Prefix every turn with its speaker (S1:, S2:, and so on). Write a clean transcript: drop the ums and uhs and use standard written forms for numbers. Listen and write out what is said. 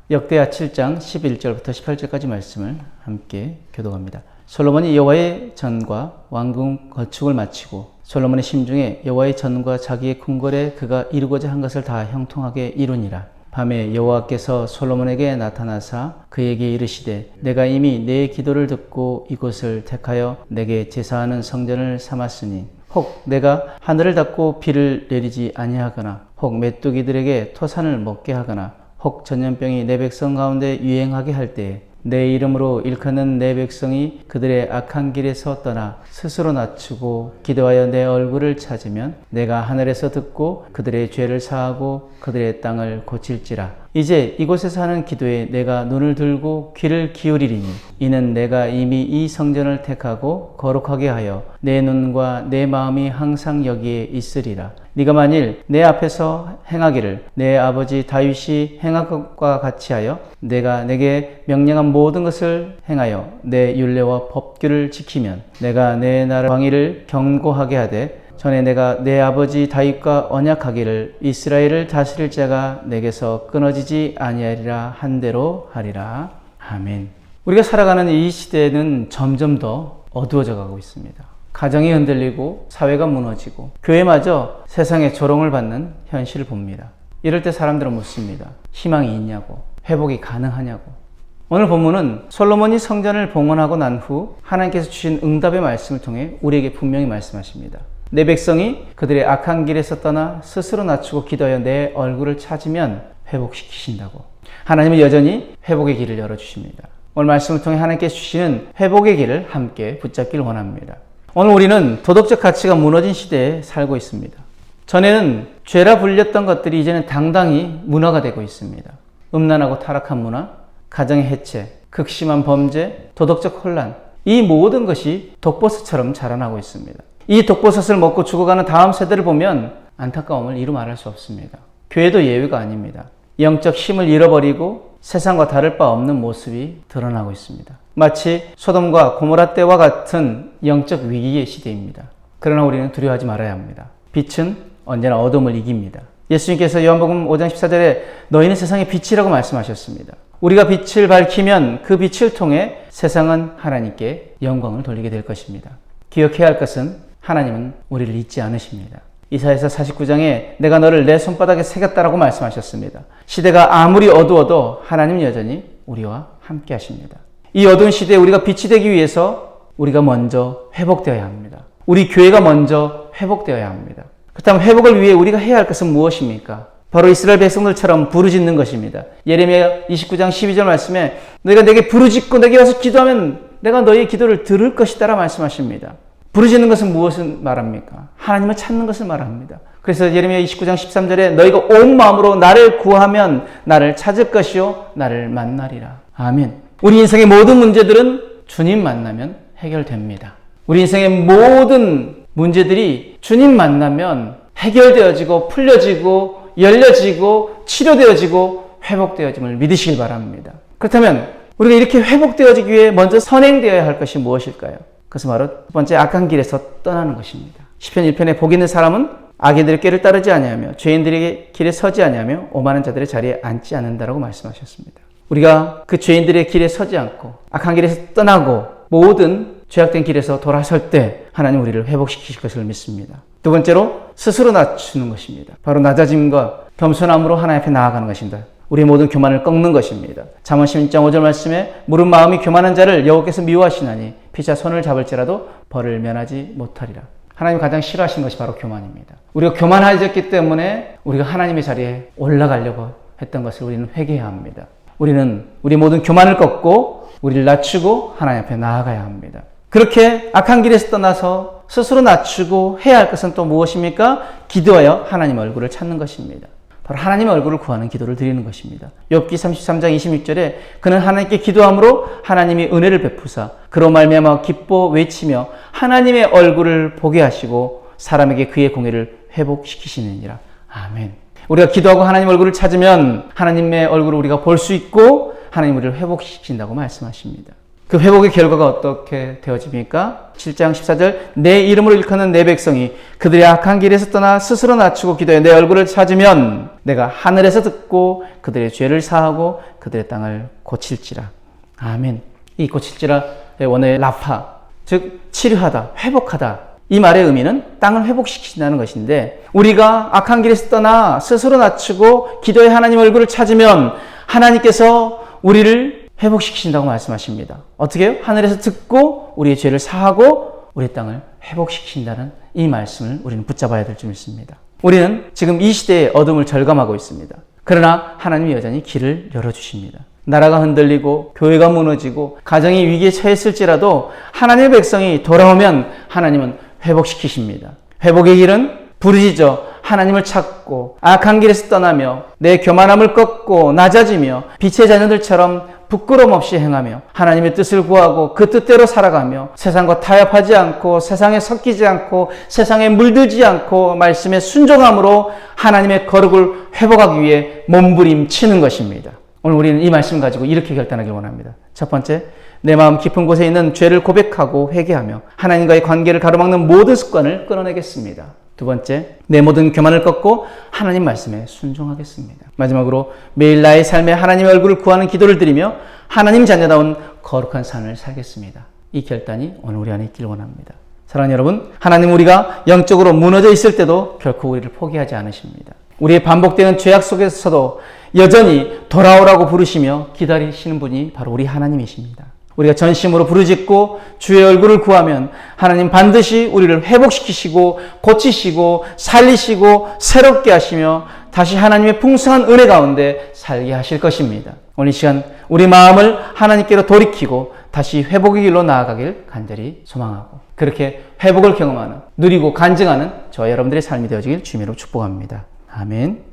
S1: 역대하 7장 11절부터 18절까지 말씀을 함께 교독합니다. 솔로몬이 여호와의 전과 왕궁 건축을 마치고 솔로몬의 심중에 여호와의 전과 자기의 궁궐에 그가 이루고자 한 것을 다 형통하게 이루니라. 밤에 여호와께서 솔로몬에게 나타나사 그에게 이르시되 내가 이미 내 기도를 듣고 이곳을 택하여 내게 제사하는 성전을 삼았으니 혹 내가 하늘을 닫고 비를 내리지 아니하거나 혹 메뚜기들에게 토산을 먹게 하거나 혹 전염병이 내 백성 가운데 유행하게 할 때에 내 이름으로 일컫는 내 백성이 그들의 악한 길에서 떠나 스스로 낮추고 기도하여 내 얼굴을 찾으면 내가 하늘에서 듣고 그들의 죄를 사하고 그들의 땅을 고칠지라. 이제 이곳에서 하는 기도에 내가 눈을 들고 귀를 기울이리니 이는 내가 이미 이 성전을 택하고 거룩하게 하여 내 눈과 내 마음이 항상 여기에 있으리라. 네가 만일 내 앞에서 행하기를 내 아버지 다윗이 행한 것과 같이 하여 내가 내게 명령한 모든 것을 행하여 내 율례와 법규를 지키면 내가 내 나라 왕위를 견고하게 하되 전에 내가 내 아버지 다윗과 언약하기를 이스라엘을 다스릴 자가 내게서 끊어지지 아니하리라 한 대로 하리라. 아멘. 우리가 살아가는 이 시대는 점점 더 어두워져 가고 있습니다. 가정이 흔들리고 사회가 무너지고 교회마저 세상의 조롱을 받는 현실을 봅니다. 이럴 때 사람들은 묻습니다. 희망이 있냐고, 회복이 가능하냐고. 오늘 본문은 솔로몬이 성전을 봉헌하고 난 후 하나님께서 주신 응답의 말씀을 통해 우리에게 분명히 말씀하십니다. 내 백성이 그들의 악한 길에서 떠나 스스로 낮추고 기도하여 내 얼굴을 찾으면 회복시키신다고. 하나님은 여전히 회복의 길을 열어주십니다. 오늘 말씀을 통해 하나님께서 주시는 회복의 길을 함께 붙잡기를 원합니다. 오늘 우리는 도덕적 가치가 무너진 시대에 살고 있습니다. 전에는 죄라 불렸던 것들이 이제는 당당히 문화가 되고 있습니다. 음란하고 타락한 문화, 가정의 해체, 극심한 범죄, 도덕적 혼란, 이 모든 것이 독버섯처럼 자라나고 있습니다. 이 독버섯을 먹고 죽어가는 다음 세대를 보면 안타까움을 이루 말할 수 없습니다. 교회도 예외가 아닙니다. 영적 힘을 잃어버리고 세상과 다를 바 없는 모습이 드러나고 있습니다. 마치 소돔과 고모라 때와 같은 영적 위기의 시대입니다. 그러나 우리는 두려워하지 말아야 합니다. 빛은 언제나 어둠을 이깁니다. 예수님께서 요한복음 5장 14절에 너희는 세상의 빛이라고 말씀하셨습니다. 우리가 빛을 밝히면 그 빛을 통해 세상은 하나님께 영광을 돌리게 될 것입니다. 기억해야 할 것은 하나님은 우리를 잊지 않으십니다. 이사야서 49장에 내가 너를 내 손바닥에 새겼다라고 말씀하셨습니다. 시대가 아무리 어두워도 하나님은 여전히 우리와 함께 하십니다. 이 어두운 시대에 우리가 빛이 되기 위해서 우리가 먼저 회복되어야 합니다. 우리 교회가 먼저 회복되어야 합니다. 그렇다면 회복을 위해 우리가 해야 할 것은 무엇입니까? 바로 이스라엘 백성들처럼 부르짖는 것입니다. 예레미야 29장 12절 말씀에 너희가 내게 부르짖고 내게 와서 기도하면 내가 너희의 기도를 들을 것이다 라 말씀하십니다. 부르짖는 것은 무엇을 말합니까? 하나님을 찾는 것을 말합니다. 그래서 예레미야 29장 13절에 너희가 온 마음으로 나를 구하면 나를 찾을 것이요 나를 만나리라. 아멘. 우리 인생의 모든 문제들은 주님 만나면 해결됩니다. 우리 인생의 모든 문제들이 주님 만나면 해결되어지고 풀려지고 열려지고 치료되어지고 회복되어짐을 믿으시길 바랍니다. 그렇다면 우리가 이렇게 회복되어지기 위해 먼저 선행되어야 할 것이 무엇일까요? 그것은 바로 첫 번째 악한 길에서 떠나는 것입니다. 시편 1편에 복 있는 사람은 악인들의 꾀를 따르지 아니하며 죄인들의 길에 서지 아니하며 오만한 자들의 자리에 앉지 않는다라고 말씀하셨습니다. 우리가 그 죄인들의 길에 서지 않고 악한 길에서 떠나고 모든 죄악된 길에서 돌아설 때 하나님 우리를 회복시키실 것을 믿습니다. 두 번째로 스스로 낮추는 것입니다. 바로 낮아짐과 겸손함으로 하나님 앞에 나아가는 것입니다. 우리의 모든 교만을 꺾는 것입니다. 잠언 16장 5절 말씀에 무릇 마음이 교만한 자를 여호와께서 미워하시나니 피차 손을 잡을지라도 벌을 면하지 못하리라. 하나님 가장 싫어하시는 것이 바로 교만입니다. 우리가 교만해졌기 때문에 우리가 하나님의 자리에 올라가려고 했던 것을 우리는 회개해야 합니다. 우리는 우리 모든 교만을 꺾고 우리를 낮추고 하나님 앞에 나아가야 합니다. 그렇게 악한 길에서 떠나서 스스로 낮추고 해야 할 것은 또 무엇입니까? 기도하여 하나님 얼굴을 찾는 것입니다. 바로 하나님의 얼굴을 구하는 기도를 드리는 것입니다. 욥기 33장 26절에 그는 하나님께 기도함으로 하나님이 은혜를 베푸사 그로 말미암아 기뻐 외치며 하나님의 얼굴을 보게 하시고 사람에게 그의 공의를 회복시키시느니라. 아멘. 우리가 기도하고 하나님 얼굴을 찾으면 하나님의 얼굴을 우리가 볼 수 있고 하나님 우리를 회복시킨다고 말씀하십니다. 그 회복의 결과가 어떻게 되어집니까? 7장 14절 내 이름으로 일컫는 내 백성이 그들의 악한 길에서 떠나 스스로 낮추고 기도해 내 얼굴을 찾으면 내가 하늘에서 듣고 그들의 죄를 사하고 그들의 땅을 고칠지라. 아멘. 이 고칠지라의 원어의 라파, 즉 치료하다, 회복하다. 이 말의 의미는 땅을 회복시킨다는 것인데 우리가 악한 길에서 떠나 스스로 낮추고 기도해 하나님 얼굴을 찾으면 하나님께서 우리를 회복시키신다고 말씀하십니다. 어떻게 해요? 하늘에서 듣고 우리의 죄를 사하고 우리 땅을 회복시킨다는 이 말씀을 우리는 붙잡아야 될 줄 믿습니다. 우리는 지금 이 시대의 어둠을 절감하고 있습니다. 그러나 하나님이 여전히 길을 열어주십니다. 나라가 흔들리고 교회가 무너지고 가정이 위기에 처했을지라도 하나님의 백성이 돌아오면 하나님은 회복시키십니다. 회복의 길은 부르짖어 하나님을 찾고 악한 길에서 떠나며 내 교만함을 꺾고 낮아지며 빛의 자녀들처럼 부끄럼 없이 행하며 하나님의 뜻을 구하고 그 뜻대로 살아가며 세상과 타협하지 않고 세상에 섞이지 않고 세상에 물들지 않고 말씀에 순종함으로 하나님의 거룩을 회복하기 위해 몸부림치는 것입니다. 오늘 우리는 이 말씀 가지고 이렇게 결단하길 원합니다. 첫 번째, 내 마음 깊은 곳에 있는 죄를 고백하고 회개하며 하나님과의 관계를 가로막는 모든 습관을 끊어내겠습니다. 두 번째, 내 모든 교만을 꺾고 하나님 말씀에 순종하겠습니다. 마지막으로 매일 나의 삶에 하나님의 얼굴을 구하는 기도를 드리며 하나님 자녀다운 거룩한 삶을 살겠습니다. 이 결단이 오늘 우리 안에 있길 원합니다. 사랑하는 여러분, 하나님 우리가 영적으로 무너져 있을 때도 결코 우리를 포기하지 않으십니다. 우리의 반복되는 죄악 속에서도 여전히 돌아오라고 부르시며 기다리시는 분이 바로 우리 하나님이십니다. 우리가 전심으로 부르짖고 주의 얼굴을 구하면 하나님 반드시 우리를 회복시키시고 고치시고 살리시고 새롭게 하시며 다시 하나님의 풍성한 은혜 가운데 살게 하실 것입니다. 오늘 이 시간 우리 마음을 하나님께로 돌이키고 다시 회복의 길로 나아가길 간절히 소망하고 그렇게 회복을 경험하는 누리고 간증하는 저와 여러분들의 삶이 되어지길 주님으로 축복합니다. 아멘.